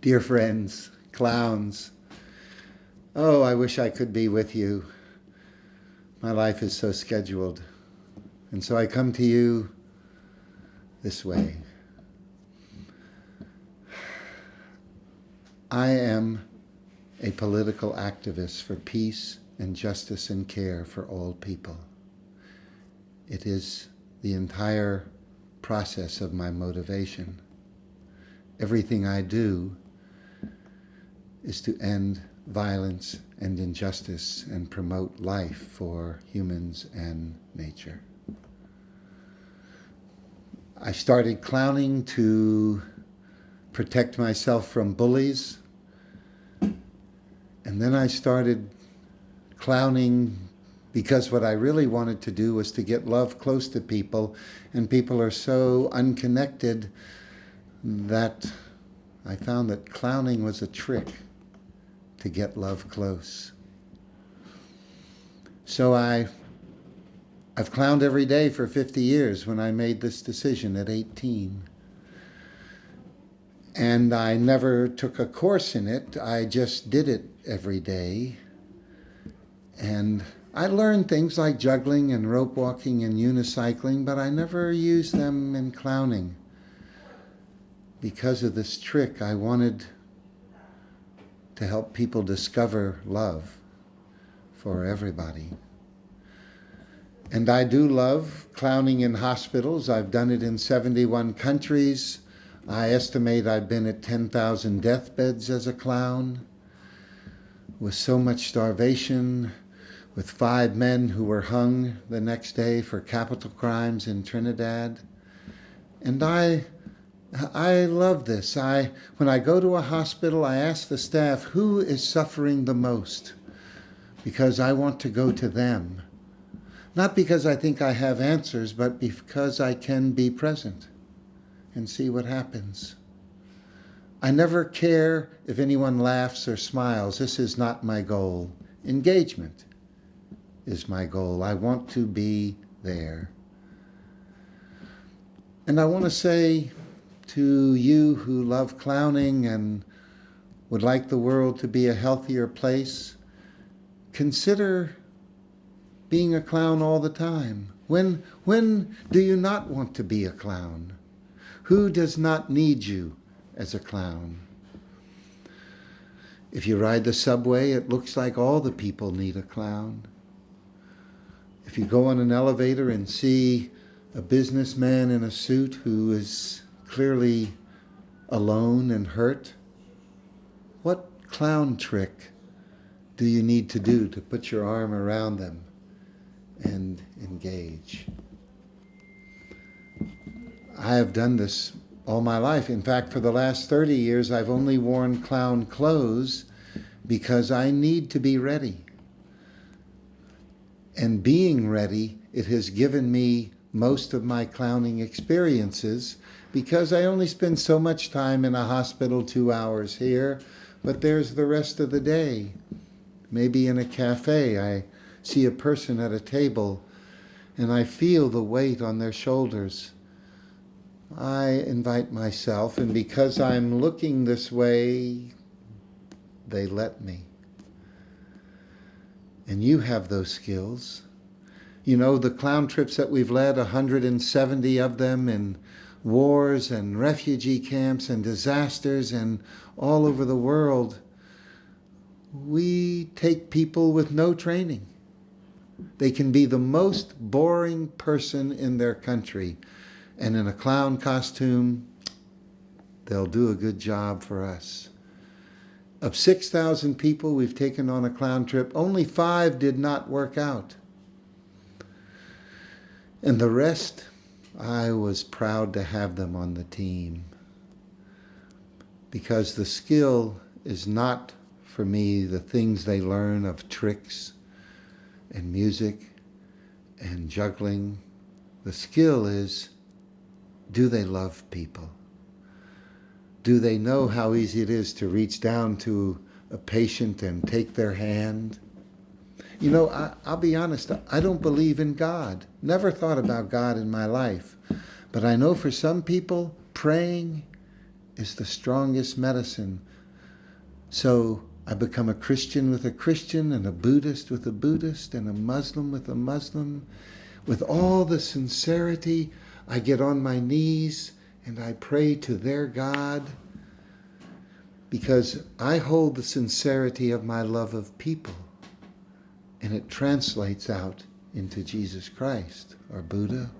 Dear friends, clowns, oh, I wish I could be with you. My life is so scheduled. And so I come to you this way. I am a political activist for peace and justice and care for all people. It is the entire process of my motivation. Everything I do is to end violence and injustice and promote life for humans and nature. I started clowning to protect myself from bullies, and then I started clowning because what I really wanted to do was to get love close to people, and people are so unconnected that I found that clowning was a trick to get love close. So I've clowned every day for 50 years when I made this decision at 18. And I never took a course in it. I just did it every day. And I learned things like juggling and rope walking and unicycling, but I never used them in clowning. Because of this trick, I wanted to help people discover love for everybody. And I do love clowning in hospitals. I've done it in 71 countries. I estimate I've been at 10,000 deathbeds as a clown, with so much starvation, with 5 men who were hung the next day for capital crimes in Trinidad. And I love this. When I go to a hospital, I ask the staff, who is suffering the most? Because I want to go to them. Not because I think I have answers, but because I can be present and see what happens. I never care if anyone laughs or smiles. This is not my goal. Engagement is my goal. I want to be there. And I want to say to you who love clowning and would like the world to be a healthier place, consider being a clown all the time. When do you not want to be a clown? Who does not need you as a clown? If you ride the subway, it looks like all the people need a clown. If you go on an elevator and see a businessman in a suit who is clearly alone and hurt, what clown trick do you need to do to put your arm around them and engage? I have done this all my life. In fact, for the last 30 years, I've only worn clown clothes because I need to be ready. And being ready, it has given me most of my clowning experiences, because I only spend so much time in a hospital, 2 hours here, but there's the rest of the day. Maybe in a cafe, I see a person at a table and I feel the weight on their shoulders. I invite myself, and because I'm looking this way, they let me. And you have those skills. You know, the clown trips that we've led, 170 of them in wars and refugee camps and disasters and all over the world, we take people with no training. They can be the most boring person in their country, and in a clown costume, they'll do a good job for us. Of 6,000 people we've taken on a clown trip, only 5 did not work out. And the rest, I was proud to have them on the team, because the skill is not, for me, the things they learn of tricks and music and juggling. The skill is, do they love people? Do they know how easy it is to reach down to a patient and take their hand? You know, I'll be honest, I don't believe in God. Never thought about God in my life. But I know for some people, praying is the strongest medicine. So I become a Christian with a Christian, and a Buddhist with a Buddhist, and a Muslim with a Muslim. With all the sincerity, I get on my knees and I pray to their God, because I hold the sincerity of my love of people, and it translates out into Jesus Christ, or Buddha,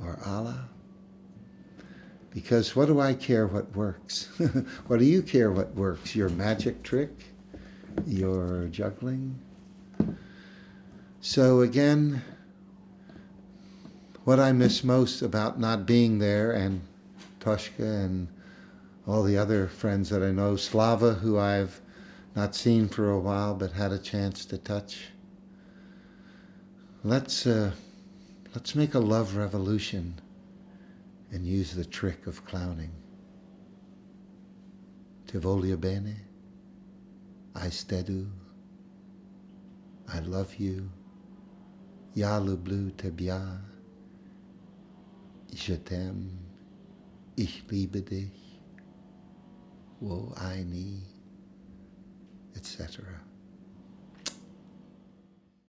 or Allah. Because what do I care what works? What do you care what works? Your magic trick? Your juggling? So again, what I miss most about not being there, and Toshka and all the other friends that I know, Slava, who I've not seen for a while but had a chance to touch. Let's make a love revolution and use the trick of clowning. Ti voglio bene, I stedu, I love you, ya lublю тебя, je t'aime, ich liebe dich, wo I nie, etc.